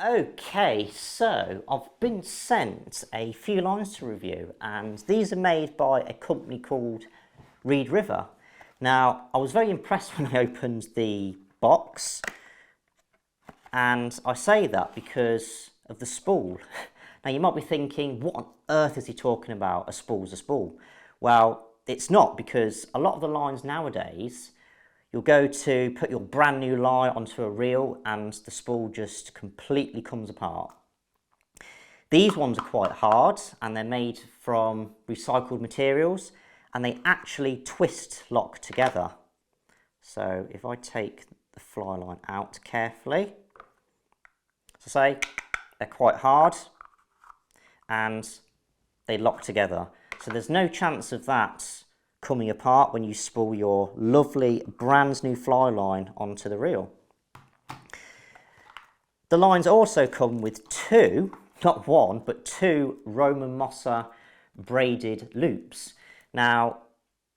Okay, so I've been sent a few lines to review, and these are made by a company called Rede. Now, I was very impressed when I opened the box, and I say that because of the spool. Now, you might be thinking, what on earth is he talking about? A spool's a spool. Well, it's not, because a lot of the lines nowadays, you'll go to put your brand new line onto a reel and the spool just completely comes apart. These ones are quite hard and they're made from recycled materials and they actually twist lock together. So if I take the fly line out carefully, as I say, they're quite hard and they lock together. So there's no chance of that coming apart when you spool your lovely brand new fly line onto the reel. The lines also come with two, not one, but two Roman Mossa braided loops. Now,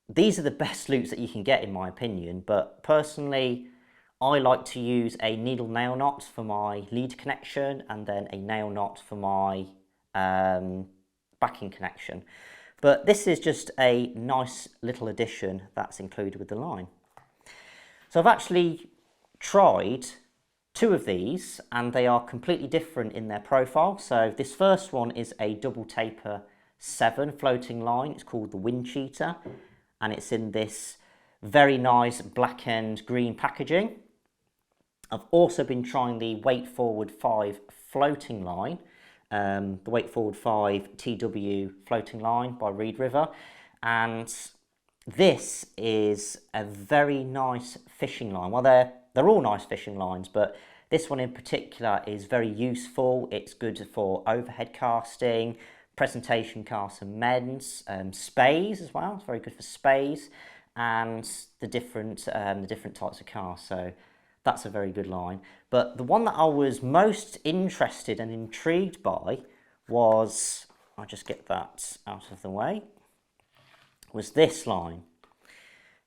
these are the best loops that you can get in my opinion, but personally, I like to use a needle nail knot for my lead connection and then a nail knot for my backing connection. But this is just a nice little addition that's included with the line. So I've actually tried two of these and they are completely different in their profile. So this first one is a double taper 7 floating line. It's called the Wind Cheetah and it's in this very nice black and green packaging. I've also been trying the Weight Forward 5 floating line. The Weight Forward 5 TW floating line by Rede, and this is a very nice fishing line. Well, they're all nice fishing lines, but this one in particular is very useful. It's good for overhead casting, presentation casts and mends, spays as well. It's very good for spays and the different types of casts. So that's a very good line. But the one that I was most interested and intrigued by was, I'll just get that out of the way, was this line.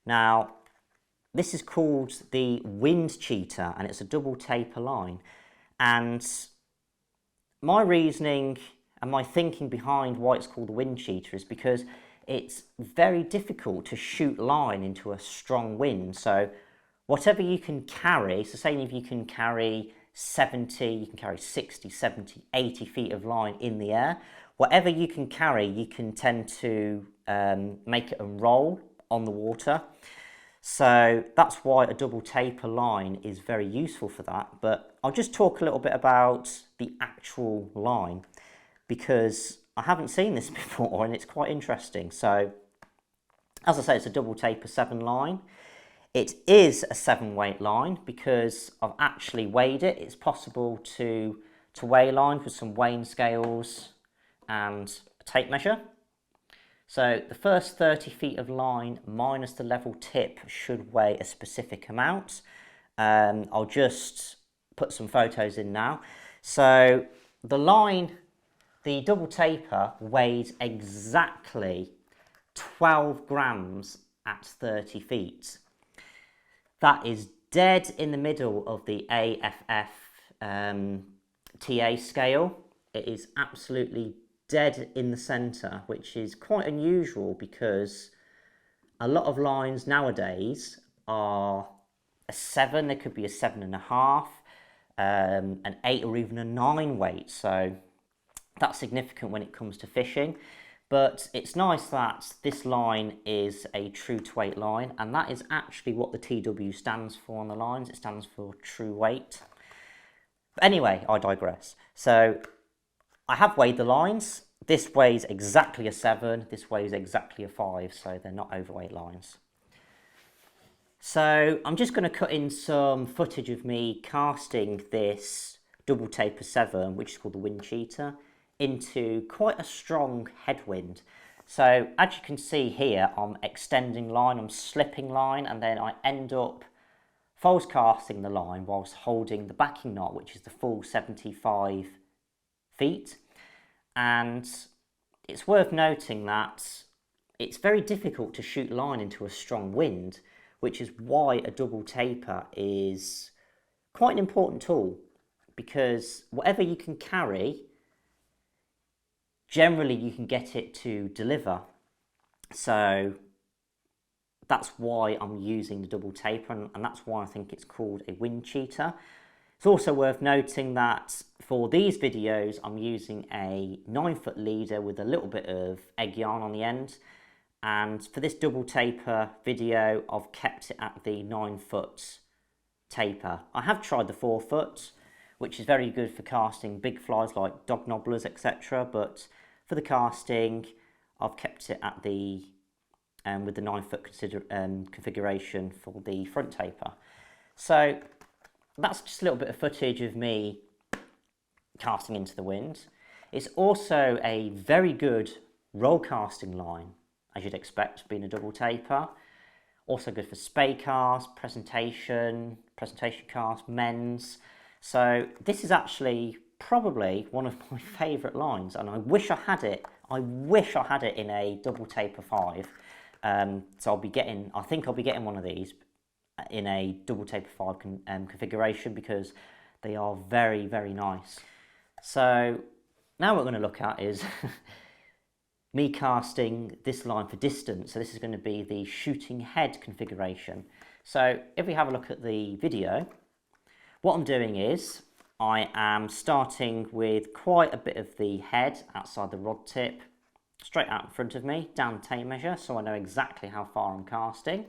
Now, this is called the Wind Cheetah and it's a double taper line. And my reasoning and my thinking behind why it's called the Wind Cheetah is because it's very difficult to shoot line into a strong wind. So whatever you can carry, so say if you can carry 70, you can carry 60, 70, 80 feet of line in the air, whatever you can carry, you can tend to make it roll on the water. So that's why a double taper line is very useful for that. But I'll just talk a little bit about the actual line because I haven't seen this before and it's quite interesting. So as I say, it's a double taper 7 line. It is a 7-weight line because I've actually weighed it. It's possible to weigh line with some weighing scales and a tape measure. So the first 30 feet of line minus the level tip should weigh a specific amount. I'll just put some photos in now. So the line, the double taper weighs exactly 12 grams at 30 feet. That is dead in the middle of the AFF TA scale. It is absolutely dead in the centre, which is quite unusual because a lot of lines nowadays are a 7, there could be a 7.5, an 8 or even a 9 weight. So that's significant when it comes to fishing. But it's nice that this line is a true to weight line, and that is actually what the TW stands for on the lines. It stands for true weight. But anyway, I digress. So I have weighed the lines. This weighs exactly a 7, this weighs exactly a 5, so they're not overweight lines. So I'm just going to cut in some footage of me casting this double taper 7, which is called the Wind Cheetah, into quite a strong headwind. So as you can see here, I'm extending line, I'm slipping line, and then I end up false casting the line whilst holding the backing knot, which is the full 75 feet. And it's worth noting that it's very difficult to shoot line into a strong wind, which is why a double taper is quite an important tool. because whatever you can carry, generally you can get it to deliver. So that's why I'm using the double taper, and that's why I think it's called a Wind Cheetah. It's also worth noting that for these videos I'm using a 9-foot leader with a little bit of egg yarn on the end, and for this double taper video I've kept it at the 9-foot taper. I have tried the 4-foot, which is very good for casting big flies like dog nobblers, etc., but for the casting I've kept it at the with the 9-foot configuration for the front taper. So that's just a little bit of footage of me casting into the wind. It's also a very good roll casting line, as you'd expect, being a double taper. Also good for spey casts, presentation casts, men's. So this is actually probably one of my favourite lines, and I wish I had it. I wish I had it in a double taper 5. So I think I'll be getting one of these in a double taper 5 configuration, because they are very, very nice. So now what we're going to look at is me casting this line for distance. So this is going to be the shooting head configuration. So if we have a look at the video, what I'm doing is I am starting with quite a bit of the head outside the rod tip, straight out in front of me, down the tape measure, so I know exactly how far I'm casting.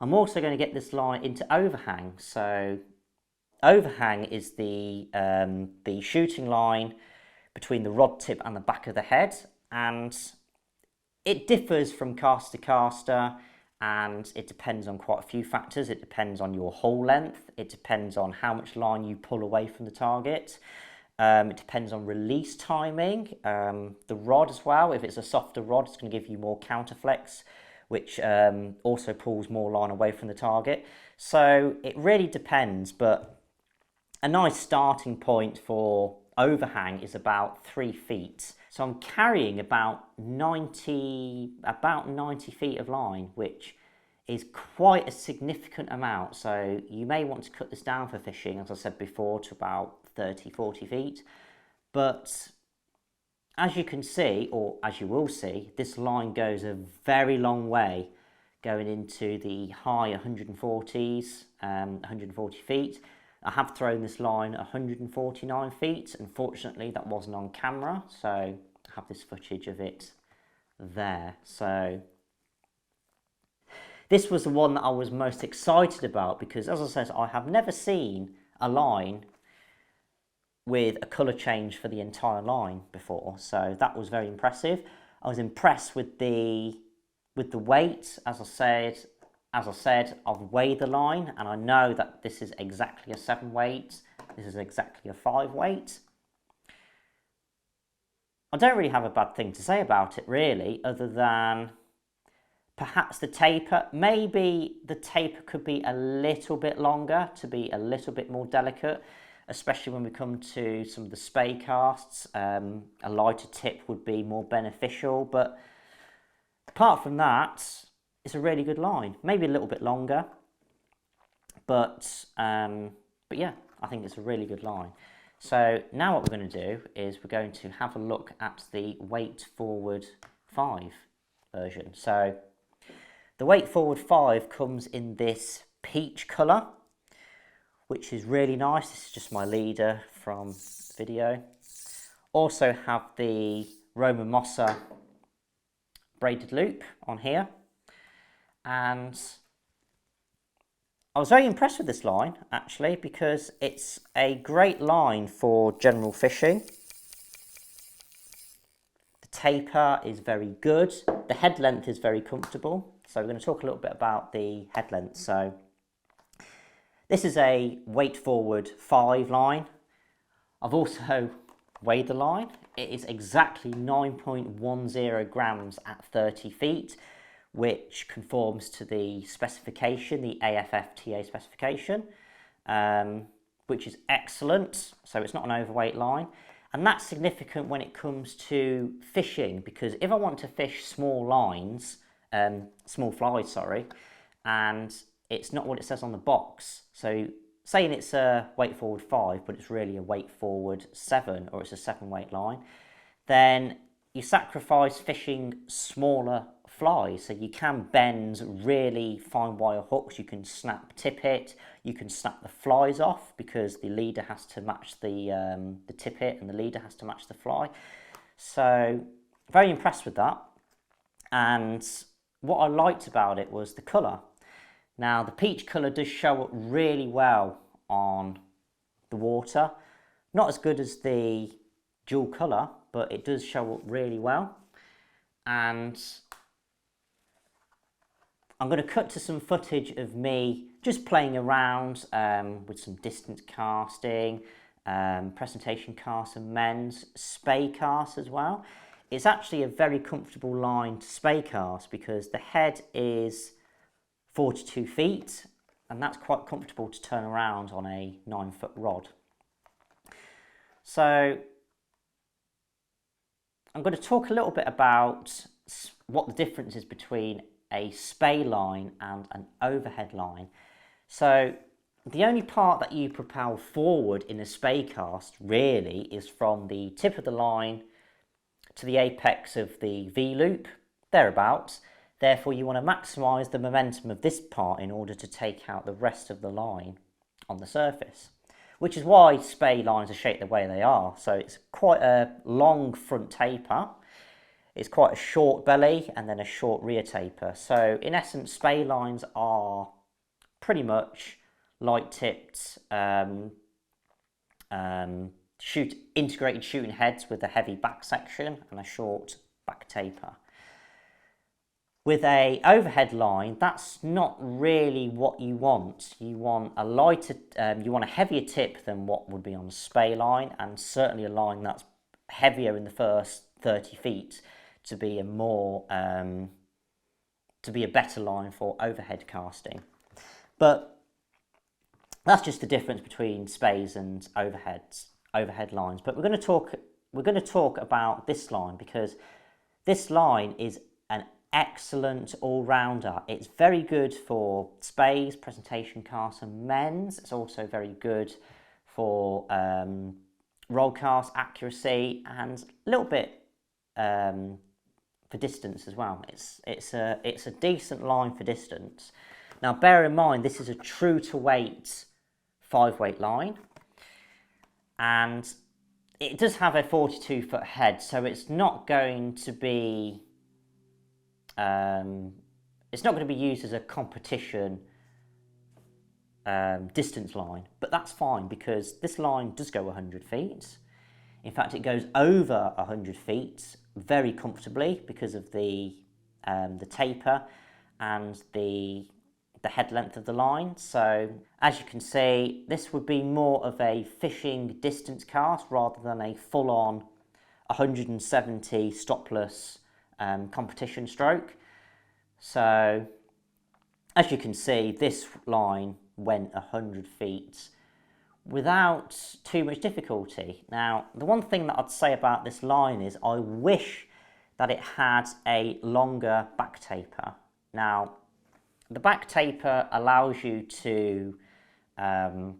I'm also going to get this line into overhang. So overhang is the shooting line between the rod tip and the back of the head, and it differs from caster to caster, and it depends on quite a few factors. It depends on your hole length, it depends on how much line you pull away from the target, it depends on release timing, the rod as well. If it's a softer rod, it's going to give you more counterflex, which also pulls more line away from the target. So it really depends, but a nice starting point for overhang is about 3 feet. So I'm carrying about 90 feet of line, which is quite a significant amount. So you may want to cut this down for fishing, as I said before, to about 30-40 feet. But as you can see, or as you will see, this line goes a very long way, going into the high 140s, 140 feet. I have thrown this line 149 feet. Unfortunately, that wasn't on camera, so I have this footage of it there. So this was the one that I was most excited about, because, as I said, I have never seen a line with a colour change for the entire line before, so that was very impressive. I was impressed with the weight. As I said, I've weighed the line, and I know that this is exactly a 7 weight. This is exactly a 5 weight. I don't really have a bad thing to say about it, really, other than perhaps the taper. Maybe the taper could be a little bit longer to be a little bit more delicate, especially when we come to some of the spey casts. A lighter tip would be more beneficial, but apart from that, it's a really good line. Maybe a little bit longer, but yeah, I think it's a really good line. So now what we're going to do is we're going to have a look at the Weight Forward 5 version. So the Weight Forward 5 comes in this peach colour, which is really nice. This is just my leader from the video. Also have the Roman Mossa braided loop on here. And I was very impressed with this line, actually, because it's a great line for general fishing. The taper is very good. The head length is very comfortable. So we're going to talk a little bit about the head length. So this is a Weight Forward 5 line. I've also weighed the line. It is exactly 9.10 grams at 30 feet. Which conforms to the specification, the AFFTA specification, which is excellent. So it's not an overweight line. And that's significant when it comes to fishing, because if I want to fish small lines, small flies, sorry, and it's not what it says on the box. So saying it's a weight forward 5, but it's really a weight forward 7, or it's a 7 weight line, then you sacrifice fishing smaller flies. So you can bend really fine wire hooks, you can snap tippet, you can snap the flies off because the leader has to match the tippet and the leader has to match the fly. So very impressed with that. And what I liked about it was the colour. Now the peach colour does show up really well on the water. Not as good as the dual colour, but it does show up really well. And I'm going to cut to some footage of me just playing around with some distance casting, presentation casts and men's, spey casts as well. It's actually a very comfortable line to spey cast because the head is 42 feet and that's quite comfortable to turn around on a 9-foot rod. So I'm going to talk a little bit about what the difference is between a spey line and an overhead line. So the only part that you propel forward in a spey cast really is from the tip of the line to the apex of the V-loop, thereabouts. Therefore you want to maximise the momentum of this part in order to take out the rest of the line on the surface, which is why spey lines are shaped the way they are. So it's quite a long front taper, it's quite a short belly and then a short rear taper. So in essence, spey lines are pretty much light tipped integrated shooting heads with a heavy back section and a short back taper. With a overhead line, that's not really what you want. You want a lighter, you want a heavier tip than what would be on a spey line, and certainly a line that's heavier in the first 30 feet to be a more better line for overhead casting. But that's just the difference between speys and overhead lines. But we're going to talk about this line because this line is an excellent all-rounder. It's very good for speys, presentation casts and men's. It's also very good for roll cast accuracy and a little bit for distance as well. It's a decent line for distance. Now bear in mind this is a true to weight 5-weight line, and it does have a 42-foot head, so it's not going to be used as a competition distance line, but that's fine because this line does go 100 feet. In fact, it goes over 100 feet very comfortably because of the taper and the head length of the line. So as you can see, this would be more of a fishing distance cast rather than a full-on 170 stopless competition stroke. So as you can see, this line went 100 feet without too much difficulty. Now, the one thing that I'd say about this line is I wish that it had a longer back taper. Now, the back taper allows you to have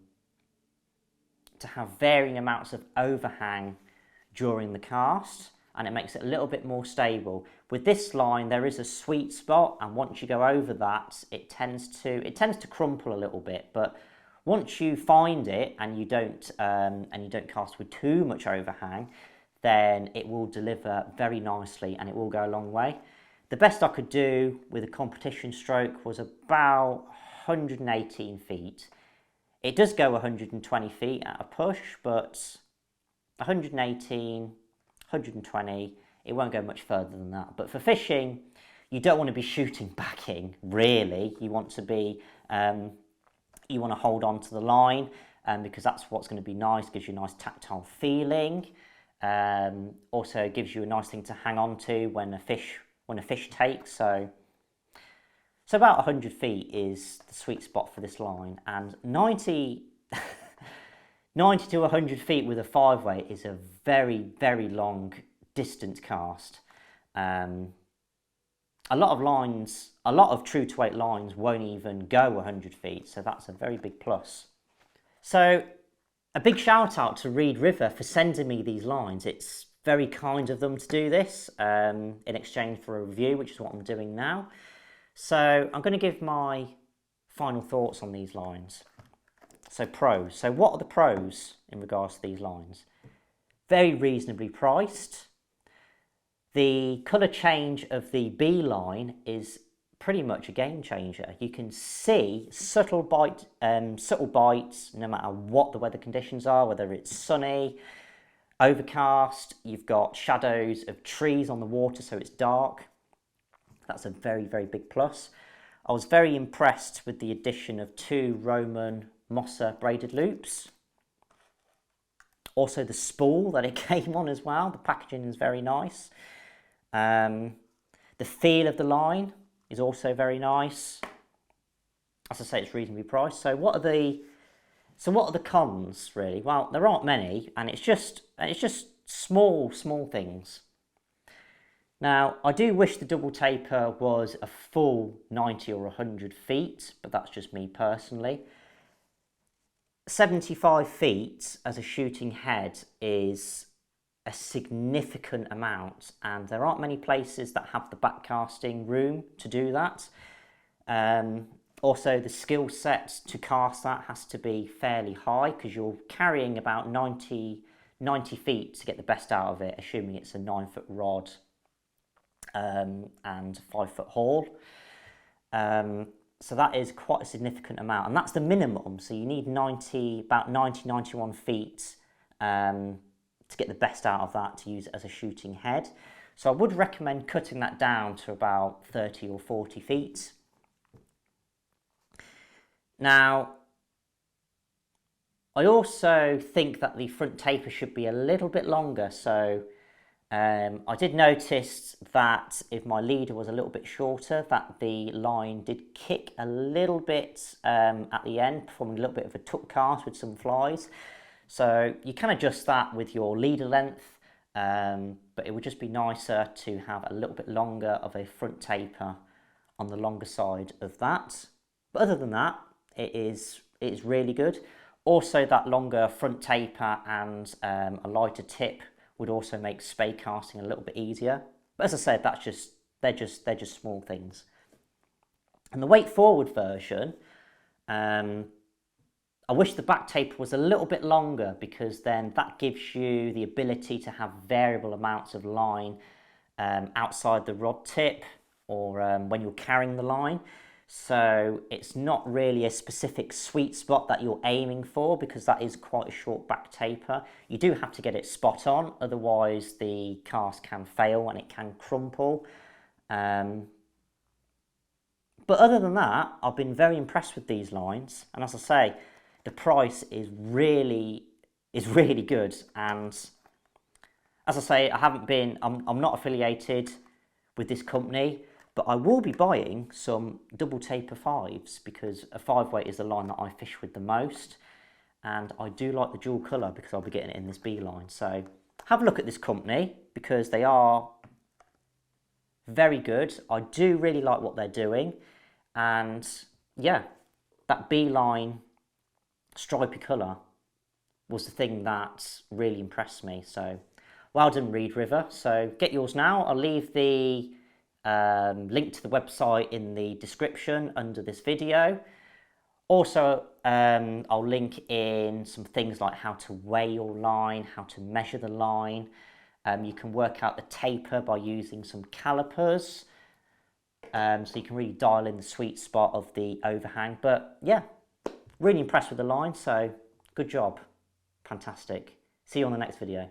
varying amounts of overhang during the cast, and it makes it a little bit more stable. With this line, there is a sweet spot, and once you go over that, it tends to crumple a little bit. But once you find it and you don't cast with too much overhang, then it will deliver very nicely and it will go a long way. The best I could do with a competition stroke was about 118 feet. It does go 120 feet at a push, but 118, 120, it won't go much further than that. But for fishing, you don't want to be shooting backing, really. You want to be, you want to hold on to the line because that's what's going to be nice, gives you a nice tactile feeling. Also gives you a nice thing to hang on to when a fish takes. So about 100 feet is the sweet spot for this line, and 90 to 100 feet with a 5-weight is a very, very long distance cast. A lot of true to weight lines won't even go 100 feet, so that's a very big plus. So a big shout out to Rede River for sending me these lines. It's very kind of them to do this in exchange for a review, which is what I'm doing now. So I'm going to give my final thoughts on these lines. So pros. So what are the pros in regards to these lines? Very reasonably priced. The colour change of the B line is pretty much a game changer. You can see subtle bites no matter what the weather conditions are, whether it's sunny, overcast, you've got shadows of trees on the water so it's dark. That's a very, very big plus. I was very impressed with the addition of 2 Roman Mossa braided loops. Also the spool that it came on as well. The packaging is very nice. The feel of the line is also very nice. As I say, it's reasonably priced. So what are the cons really? Well, there aren't many, and it's just small things. Now, I do wish the double taper was a full 90 or 100 feet, but that's just me personally. 75 feet as a shooting head is a significant amount, and there aren't many places that have the backcasting room to do that. Also, the skill set to cast that has to be fairly high because you're carrying about 90 feet to get the best out of it, assuming it's a 9-foot rod and 5-foot haul. So that is quite a significant amount, and that's the minimum. So you need about 91 feet to get the best out of that to use it as a shooting head. So I would recommend cutting that down to about 30 or 40 feet. Now, I also think that the front taper should be a little bit longer. So I did notice that if my leader was a little bit shorter, that the line did kick a little bit at the end, performing a little bit of a tuck cast with some flies. So you can adjust that with your leader length, but it would just be nicer to have a little bit longer of a front taper on the longer side of that. But other than that, it is really good. Also, that longer front taper and a lighter tip would also make spey casting a little bit easier. But as I said, they're just small things. And the weight forward version, I wish the back taper was a little bit longer, because then that gives you the ability to have variable amounts of line outside the rod tip or when you're carrying the line. So it's not really a specific sweet spot that you're aiming for, because that is quite a short back taper. You do have to get it spot on, otherwise the cast can fail and it can crumple. But other than that, I've been very impressed with these lines, and as I say, the price is really good. And as I say, I'm not affiliated with this company, but I will be buying some double taper 5s, because a 5-weight is the line that I fish with the most, and I do like the dual colour because I'll be getting it in this B line. So have a look at this company, because they are very good. I do really like what they're doing, and yeah, that B line stripy colour was the thing that really impressed me. So well done, Rede River. So get yours now. I'll leave the link to the website in the description under this video. Also, I'll link in some things like how to weigh your line, how to measure the line. You can work out the taper by using some calipers. So you can really dial in the sweet spot of the overhang. But yeah, really impressed with the line, so good job. Fantastic. See you on the next video.